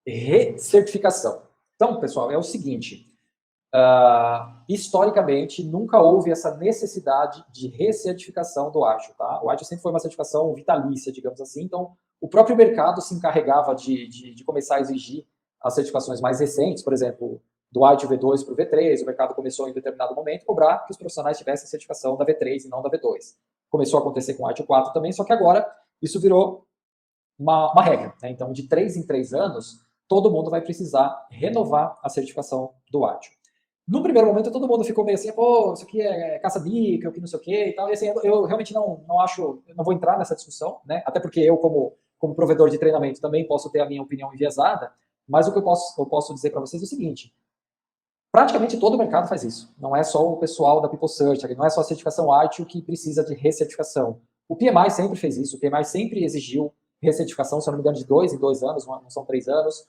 Recertificação. Então, pessoal, é o seguinte, historicamente, nunca houve essa necessidade de recertificação do ITIL, tá? O ITIL sempre foi uma certificação vitalícia, digamos assim, então o próprio mercado se encarregava de começar a exigir as certificações mais recentes, por exemplo, do ITIL V2 para o V3, o mercado começou em determinado momento a cobrar que os profissionais tivessem certificação da V3 e não da V2. Começou a acontecer com o ITIL 4 também, só que agora isso virou uma regra, né? Então, de 3 em 3 anos, todo mundo vai precisar renovar a certificação do ITIL. No primeiro momento, todo mundo ficou meio assim, pô, isso aqui é caça-níquel, que não sei o quê e tal. E assim, eu realmente não acho, eu não vou entrar nessa discussão, né? Até porque eu, como provedor de treinamento, também posso ter a minha opinião enviesada, mas o que eu posso dizer para vocês é o seguinte, praticamente todo o mercado faz isso. Não é só o pessoal da PeopleSearch, não é só a certificação ITIL que precisa de recertificação. O PMI sempre fez isso, o PMI sempre exigiu recertificação, se eu não me engano, de 2 em 2 anos, não são 3 anos.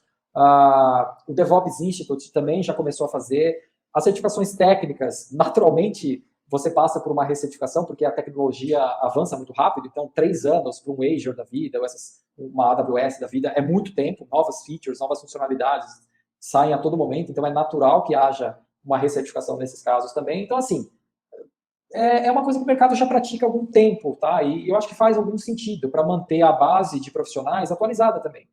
O DevOps Institute também já começou a fazer. As certificações técnicas, naturalmente, você passa por uma recertificação, porque a tecnologia avança muito rápido, então 3 anos para um Azure da vida, ou uma AWS da vida, é muito tempo, novas features, novas funcionalidades saem a todo momento, então é natural que haja uma recertificação nesses casos também. Então, assim, é uma coisa que o mercado já pratica há algum tempo, tá? E eu acho que faz algum sentido para manter a base de profissionais atualizada também.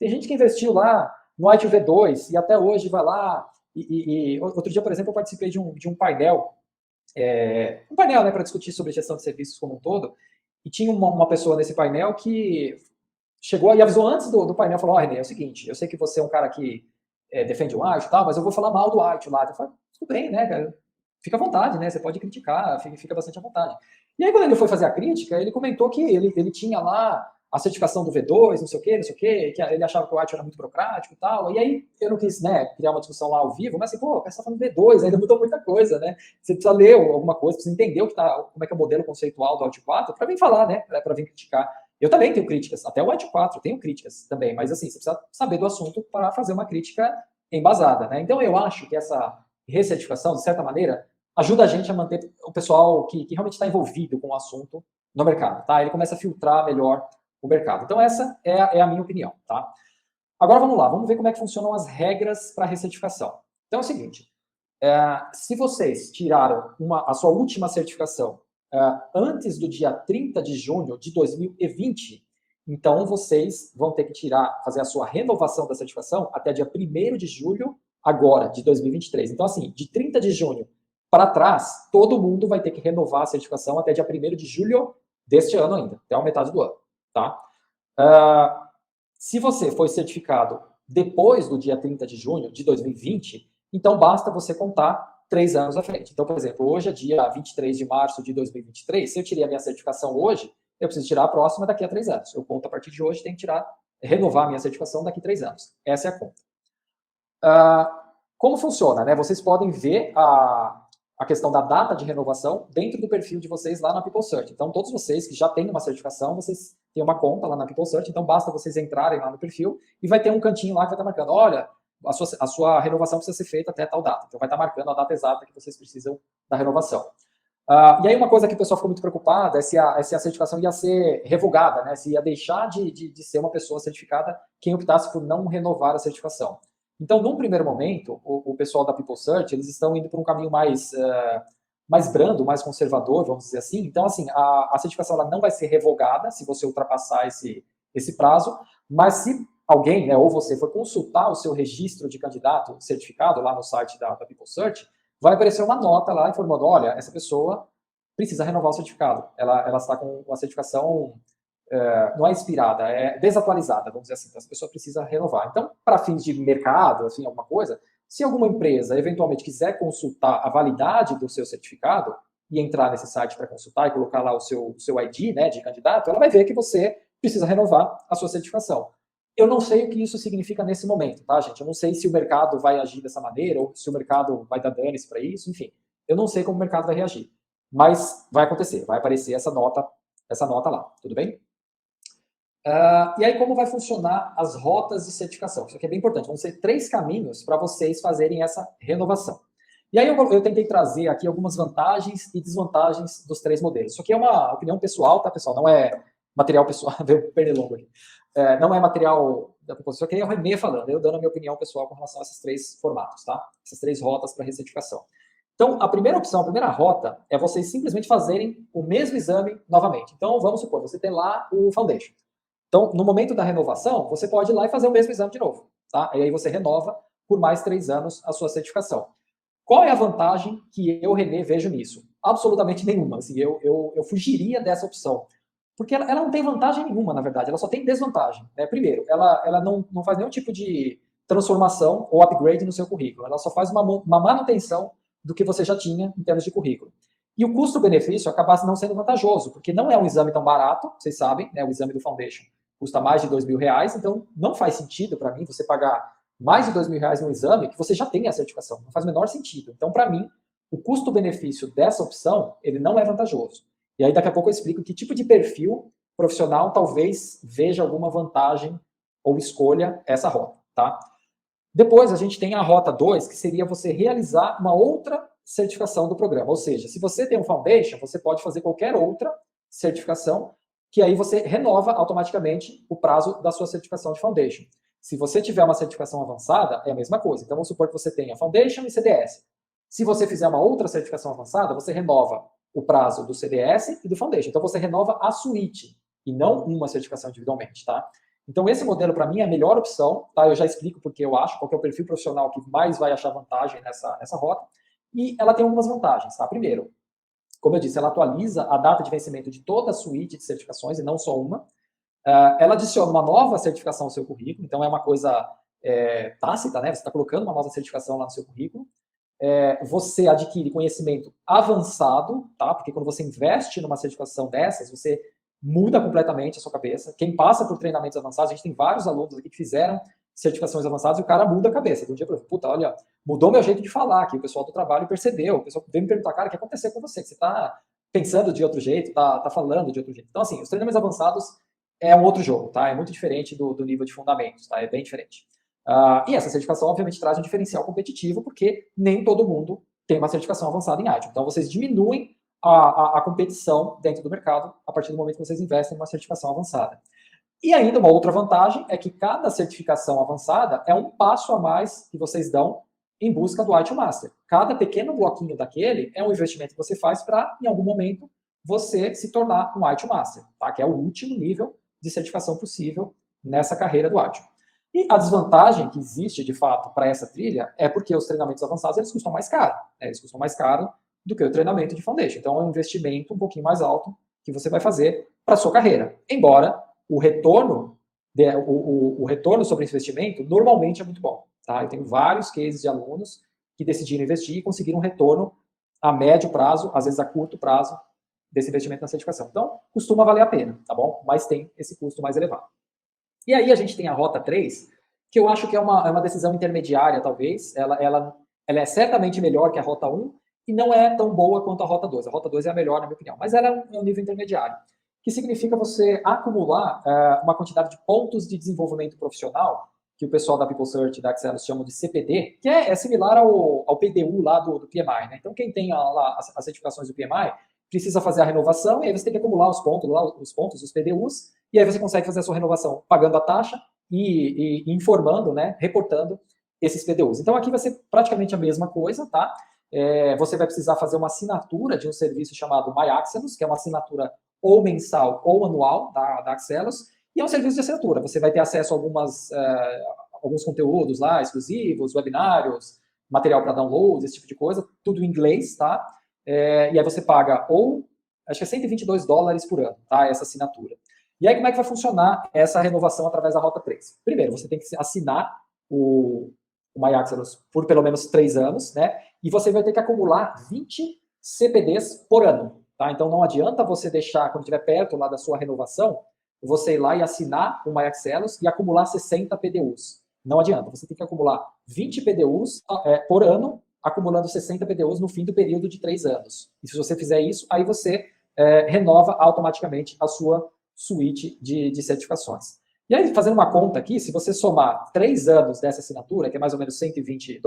Tem gente que investiu lá no ITIL V2 e até hoje vai lá. Outro dia, por exemplo, eu participei de um painel, né, para discutir sobre gestão de serviços como um todo, e tinha uma pessoa nesse painel que chegou e avisou antes do painel, falou, René, é o seguinte, eu sei que você é um cara que defende o ITIL e tal, mas eu vou falar mal do ITIL lá. Eu falei, tudo bem, né, cara? Fica à vontade, né? Você pode criticar, fica bastante à vontade. E aí, quando ele foi fazer a crítica, ele comentou que ele tinha lá a certificação do V2, não sei o quê, que ele achava que o ITIL era muito burocrático e tal. E aí, eu não quis, né, criar uma discussão lá ao vivo, mas assim, pô, você está falando V2, ainda mudou muita coisa, né? Você precisa ler alguma coisa, precisa entender como é que é o modelo conceitual do ITIL 4 para vir falar, né? Para vir criticar. Eu também tenho críticas, até o ITIL 4 tenho críticas também, mas assim, você precisa saber do assunto para fazer uma crítica embasada, né? Então, eu acho que essa recertificação, de certa maneira, ajuda a gente a manter o pessoal que realmente está envolvido com o assunto no mercado, tá? Ele começa a filtrar melhor o mercado. Então, essa é a minha opinião, tá? Agora, vamos lá, vamos ver como é que funcionam as regras para recertificação. Então, é o seguinte, se vocês tiraram a sua última certificação antes do dia 30 de junho de 2020, então vocês vão ter que fazer a sua renovação da certificação até dia 1º de julho agora, de 2023. Então, assim, de 30 de junho para trás, todo mundo vai ter que renovar a certificação até dia 1º de julho deste ano ainda, até a metade do ano, tá? Se você foi certificado depois do dia 30 de junho de 2020, então basta você contar 3 anos à frente. Então, por exemplo, hoje é dia 23 de março de 2023, se eu tirei a minha certificação hoje, eu preciso tirar a próxima daqui a 3 anos. Eu conto a partir de hoje, tenho que renovar a minha certificação daqui a 3 anos. Essa é a conta. Como funciona, né? Vocês podem ver a questão da data de renovação dentro do perfil de vocês lá na PeopleSearch. Então, todos vocês que já têm uma certificação, vocês têm uma conta lá na PeopleSearch, então basta vocês entrarem lá no perfil e vai ter um cantinho lá que vai estar marcando, olha, a sua renovação precisa ser feita até tal data. Então, vai estar marcando a data exata que vocês precisam da renovação. E aí, uma coisa que o pessoal ficou muito preocupada é se a certificação ia ser revogada, né? Se ia deixar de ser uma pessoa certificada quem optasse por não renovar a certificação. Então, num primeiro momento, o pessoal da PeopleSearch, eles estão indo por um caminho mais brando, mais conservador, vamos dizer assim. Então, assim, a certificação ela não vai ser revogada se você ultrapassar esse prazo, mas se alguém, né, ou você for consultar o seu registro de candidato certificado lá no site da PeopleSearch, vai aparecer uma nota lá informando, olha, essa pessoa precisa renovar o certificado. Ela está com a certificação não é expirada, é desatualizada, vamos dizer assim. Então, a pessoa precisa renovar. Então, para fins de mercado, assim, alguma coisa, se alguma empresa eventualmente quiser consultar a validade do seu certificado e entrar nesse site para consultar e colocar lá o seu ID, né, de candidato, ela vai ver que você precisa renovar a sua certificação. Eu não sei o que isso significa nesse momento, tá, gente? Eu não sei se o mercado vai agir dessa maneira ou se o mercado vai dar dane para isso, enfim. Eu não sei como o mercado vai reagir. Mas vai acontecer, vai aparecer essa nota lá, tudo bem? E aí, como vai funcionar as rotas de certificação? Isso aqui é bem importante. Vão ser 3 caminhos para vocês fazerem essa renovação. E aí, eu tentei trazer aqui algumas vantagens e desvantagens dos 3 modelos. Isso aqui é uma opinião pessoal, tá, pessoal? Não é material pessoal. Veio pernilongo aqui. Não é material da People Search, que é o Renê falando, eu dando a minha opinião pessoal com relação a esses 3 formatos, tá? Essas 3 rotas para recertificação. Então, a primeira opção, a primeira rota, é vocês simplesmente fazerem o mesmo exame novamente. Então, vamos supor, você tem lá o Foundation. Então, no momento da renovação, você pode ir lá e fazer o mesmo exame de novo, tá? E aí você renova por mais 3 anos a sua certificação. Qual é a vantagem que eu, Renê, vejo nisso? Absolutamente nenhuma. Assim, eu fugiria dessa opção. Porque ela não tem vantagem nenhuma, na verdade, ela só tem desvantagem. Né? Primeiro, ela não faz nenhum tipo de transformação ou upgrade no seu currículo. Ela só faz uma manutenção do que você já tinha em termos de currículo. E o custo-benefício acaba não sendo vantajoso, porque não é um exame tão barato, vocês sabem, né? O exame do Foundation custa mais de R$2.000, então não faz sentido para mim você pagar mais de R$2.000 num exame que você já tem a certificação. Não faz o menor sentido. Então, para mim, o custo-benefício dessa opção, ele não é vantajoso. E aí, daqui a pouco eu explico que tipo de perfil profissional talvez veja alguma vantagem ou escolha essa rota, tá? Depois, a gente tem a rota 2, que seria você realizar uma outra certificação do programa. Ou seja, se você tem um Foundation, você pode fazer qualquer outra certificação, que aí você renova automaticamente o prazo da sua certificação de Foundation. Se você tiver uma certificação avançada, é a mesma coisa. Então, vamos supor que você tenha Foundation e CDS. Se você fizer uma outra certificação avançada, você renova o prazo do CDS e do Foundation. Então, você renova a suíte e não uma certificação individualmente, tá? Então, esse modelo, para mim, é a melhor opção, tá? Eu já explico porque eu acho, qual que é o perfil profissional que mais vai achar vantagem nessa rota. E ela tem algumas vantagens, tá? Primeiro, como eu disse, ela atualiza a data de vencimento de toda a suíte de certificações, e não só uma. Ela adiciona uma nova certificação ao seu currículo, então é uma coisa tácita, né? Você está colocando uma nova certificação lá no seu currículo. Você adquire conhecimento avançado, tá? Porque quando você investe numa certificação dessas, você muda completamente a sua cabeça. Quem passa por treinamentos avançados, a gente tem vários alunos aqui que fizeram certificações avançadas e o cara muda a cabeça. De um dia para outro, puta, olha, mudou meu jeito de falar, que o pessoal do trabalho percebeu, o pessoal veio me perguntar, cara, o que aconteceu com você? Que você está pensando de outro jeito, tá falando de outro jeito. Então, assim, os treinamentos avançados é um outro jogo, tá? É muito diferente do nível de fundamentos, tá? É bem diferente. E essa certificação, obviamente, traz um diferencial competitivo, porque nem todo mundo tem uma certificação avançada em ITIL. Então, vocês diminuem a competição dentro do mercado a partir do momento que vocês investem em uma certificação avançada. E ainda uma outra vantagem é que cada certificação avançada é um passo a mais que vocês dão em busca do ITIL Master. Cada pequeno bloquinho daquele é um investimento que você faz para, em algum momento, você se tornar um ITIL Master, tá? Que é o último nível de certificação possível nessa carreira do ITIL. E a desvantagem que existe, de fato, para essa trilha é porque os treinamentos avançados eles custam mais caro. Né? Eles custam mais caro do que o treinamento de Foundation. Então, é um investimento um pouquinho mais alto que você vai fazer para a sua carreira. Embora o retorno, o retorno sobre esse investimento normalmente é muito bom. Tá? Eu tenho vários cases de alunos que decidiram investir e conseguiram um retorno a médio prazo, às vezes a curto prazo, desse investimento na certificação. Então, costuma valer a pena, tá bom? Mas tem esse custo mais elevado. E aí a gente tem a rota 3, que eu acho que é uma decisão intermediária, talvez. Ela é certamente melhor que a rota 1 e não é tão boa quanto a rota 2. A rota 2 é a melhor, na minha opinião, mas ela é um nível intermediário, que significa você acumular uma quantidade de pontos de desenvolvimento profissional, que o pessoal da People Search e da Axelos chamam de CPD, que é similar ao PDU lá do PMI. Né? Então, quem tem lá as certificações do PMI precisa fazer a renovação, e aí você tem que acumular os pontos, os PDUs, e aí você consegue fazer a sua renovação pagando a taxa e informando, né, reportando esses PDUs. Então, aqui vai ser praticamente a mesma coisa, tá? Você vai precisar fazer uma assinatura de um serviço chamado MyAxelos, que é uma assinatura ou mensal ou anual da Axelos, e é um serviço de assinatura. Você vai ter acesso a alguns conteúdos lá, exclusivos, webinários, material para download, esse tipo de coisa, tudo em inglês, tá? E aí você paga acho que é $122 por ano, tá? Essa assinatura. E aí como é que vai funcionar essa renovação através da Rota 3? Primeiro, você tem que assinar o MyAxelos por pelo menos 3 anos, né? E você vai ter que acumular 20 CPDs por ano, tá? Então não adianta você deixar, quando estiver perto lá da sua renovação, você ir lá e assinar o MyAxelos e acumular 60 PDUs. Não adianta, você tem que acumular 20 PDUs por ano, acumulando 60 PDUs no fim do período de 3 anos. E se você fizer isso, aí você renova automaticamente a sua suíte de certificações. E aí, fazendo uma conta aqui, se você somar 3 anos dessa assinatura, que é mais ou menos $120,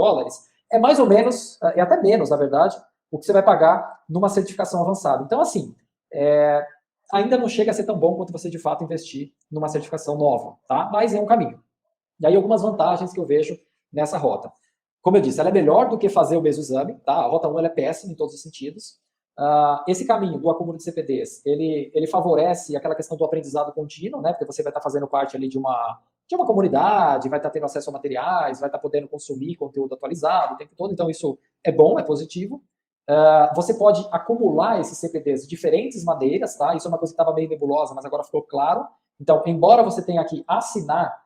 é mais ou menos, é até menos, na verdade, o que você vai pagar numa certificação avançada. Então, assim, ainda não chega a ser tão bom quanto você, de fato, investir numa certificação nova, tá? Mas é um caminho. E aí algumas vantagens que eu vejo nessa rota. Como eu disse, ela é melhor do que fazer o mesmo exame, tá? A rota 1 ela é péssima em todos os sentidos. Esse caminho do acúmulo de CPDs, ele favorece aquela questão do aprendizado contínuo, né? Porque você vai estar fazendo parte ali de uma comunidade, vai estar tendo acesso a materiais, vai estar podendo consumir conteúdo atualizado o tempo todo, então isso é bom, é positivo. Você pode acumular esses CPDs de diferentes maneiras, tá? Isso é uma coisa que estava meio nebulosa, mas agora ficou claro. Então, embora você tenha que assinar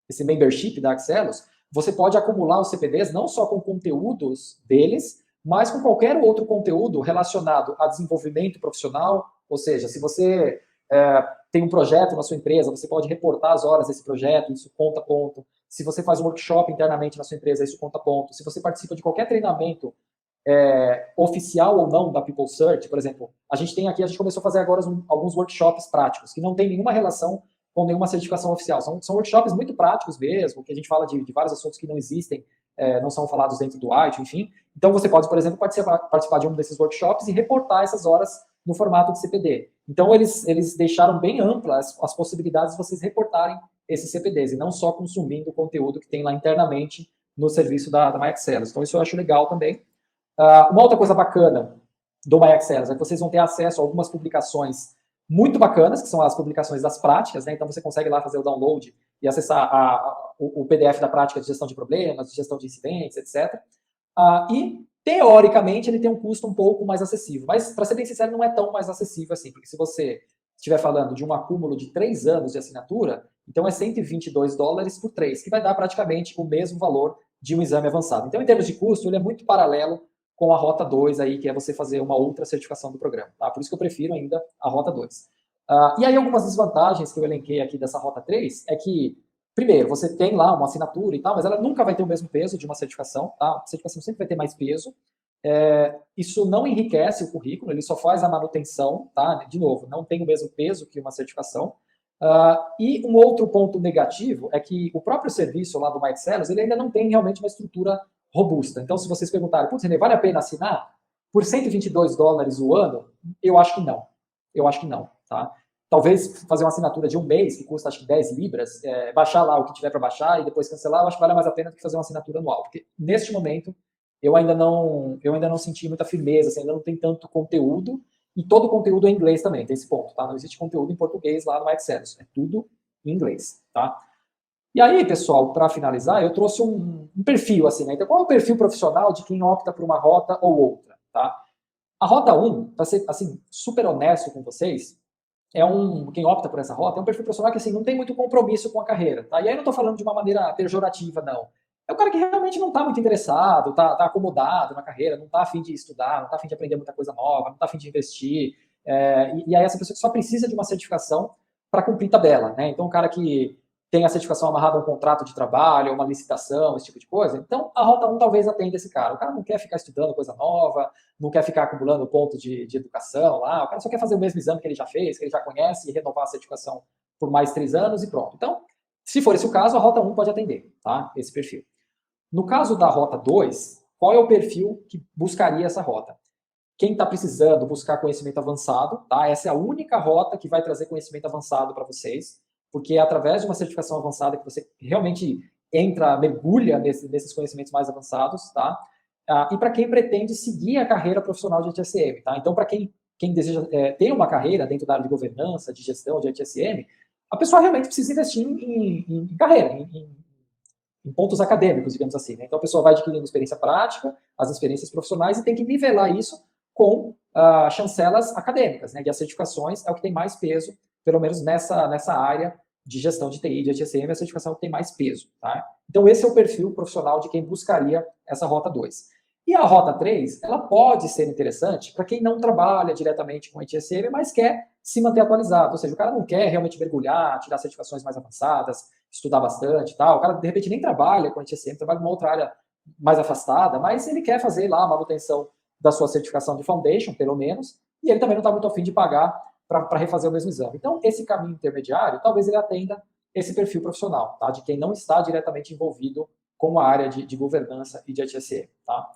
esse membership da Axelos, você pode acumular os CPDs não só com conteúdos deles, mas com qualquer outro conteúdo relacionado a desenvolvimento profissional, ou seja, se você tem um projeto na sua empresa, você pode reportar as horas desse projeto, isso conta ponto. Se você faz um workshop internamente na sua empresa, isso conta ponto. Se você participa de qualquer treinamento oficial ou não da People Search, por exemplo, a gente começou a fazer agora alguns workshops práticos, que não tem nenhuma relação com nenhuma certificação oficial. São workshops muito práticos mesmo, que a gente fala de vários assuntos que não existem, não são falados dentro do ITIL, enfim. Então você pode, por exemplo, participar de um desses workshops e reportar essas horas no formato de CPD. Então eles deixaram bem amplas as possibilidades de vocês reportarem esses CPDs, e não só consumindo o conteúdo que tem lá internamente no serviço da MyExcelos. Então isso eu acho legal também. Uma outra coisa bacana do MyExcelos é que vocês vão ter acesso a algumas publicações muito bacanas, que são as publicações das práticas, né? Então você consegue lá fazer o download e acessar o PDF da prática de gestão de problemas, de gestão de incidentes, etc. E, teoricamente, ele tem um custo um pouco mais acessível. Mas, para ser bem sincero, não é tão mais acessível assim, porque se você estiver falando de um acúmulo de 3 anos de assinatura, então é $122 por 3, que vai dar praticamente o mesmo valor de um exame avançado. Então, em termos de custo, ele é muito paralelo com a Rota 2, aí, que é você fazer uma outra certificação do programa. Tá? Por isso que eu prefiro ainda a Rota 2. E aí, algumas desvantagens que eu elenquei aqui dessa Rota 3 é que, primeiro, você tem lá uma assinatura e tal, mas ela nunca vai ter o mesmo peso de uma certificação. Tá? A certificação sempre vai ter mais peso. Isso não enriquece o currículo, ele só faz a manutenção. Tá? De novo, não tem o mesmo peso que uma certificação. E um outro ponto negativo é que o próprio serviço lá do MyExcelos, ele ainda não tem realmente uma estrutura robusta. Então, se vocês perguntarem, putz, René, vale a pena assinar por $122 o ano? Eu acho que não. Eu acho que não, tá? Talvez fazer uma assinatura de um mês, que custa acho que 10 libras, baixar lá o que tiver para baixar e depois cancelar, eu acho que vale mais a pena do que fazer uma assinatura anual. Porque, neste momento, eu ainda não senti muita firmeza, assim, ainda não tem tanto conteúdo, e todo o conteúdo é em inglês também, tem esse ponto, tá? Não existe conteúdo em português lá no MyExcelos, é tudo em inglês, tá? E aí, pessoal, para finalizar, eu trouxe um perfil, assim, né? Então, qual é o perfil profissional de quem opta por uma rota ou outra, tá? A rota 1, para ser, assim, super honesto com vocês, quem opta por essa rota é um perfil profissional que, assim, não tem muito compromisso com a carreira, tá? E aí eu não estou falando de uma maneira pejorativa, não. É o cara que realmente não está muito interessado, tá acomodado na carreira, não está afim de estudar, não está afim de aprender muita coisa nova, não está afim de investir. E aí essa pessoa que só precisa de uma certificação para cumprir tabela, né? Então, o cara que tem a certificação amarrada a um contrato de trabalho, uma licitação, esse tipo de coisa. Então, a Rota 1 talvez atenda esse cara. O cara não quer ficar estudando coisa nova, não quer ficar acumulando ponto de educação lá, o cara só quer fazer o mesmo exame que ele já fez, que ele já conhece, e renovar a certificação por mais 3 anos e pronto. Então, se for esse o caso, a Rota 1 pode atender, tá? Esse perfil. No caso da Rota 2, qual é o perfil que buscaria essa rota? Quem está precisando buscar conhecimento avançado, tá? Essa é a única rota que vai trazer conhecimento avançado para vocês, porque é através de uma certificação avançada que você realmente mergulha nesses conhecimentos mais avançados, tá? E para quem pretende seguir a carreira profissional de ITSM, tá? Então, para quem deseja ter uma carreira dentro da área de governança, de gestão de ITSM, a pessoa realmente precisa investir em carreira, em pontos acadêmicos, digamos assim. Né? Então, a pessoa vai adquirindo experiência prática, as experiências profissionais, e tem que nivelar isso com chancelas acadêmicas, né? E as certificações é o que tem mais peso, pelo menos nessa área de gestão de TI, de HSM, a certificação é o que tem mais peso. Tá? Então, esse é o perfil profissional de quem buscaria essa Rota 2. E a Rota 3, ela pode ser interessante para quem não trabalha diretamente com HSM, mas quer se manter atualizado. Ou seja, o cara não quer realmente mergulhar, tirar certificações mais avançadas, estudar bastante e tal. O cara, de repente, nem trabalha com HSM, trabalha em uma outra área mais afastada, mas ele quer fazer lá a manutenção da sua certificação de Foundation, pelo menos, e ele também não está muito afim de pagar para refazer o mesmo exame. Então, esse caminho intermediário, talvez ele atenda esse perfil profissional, tá? De quem não está diretamente envolvido com a área de governança e de HSM, tá?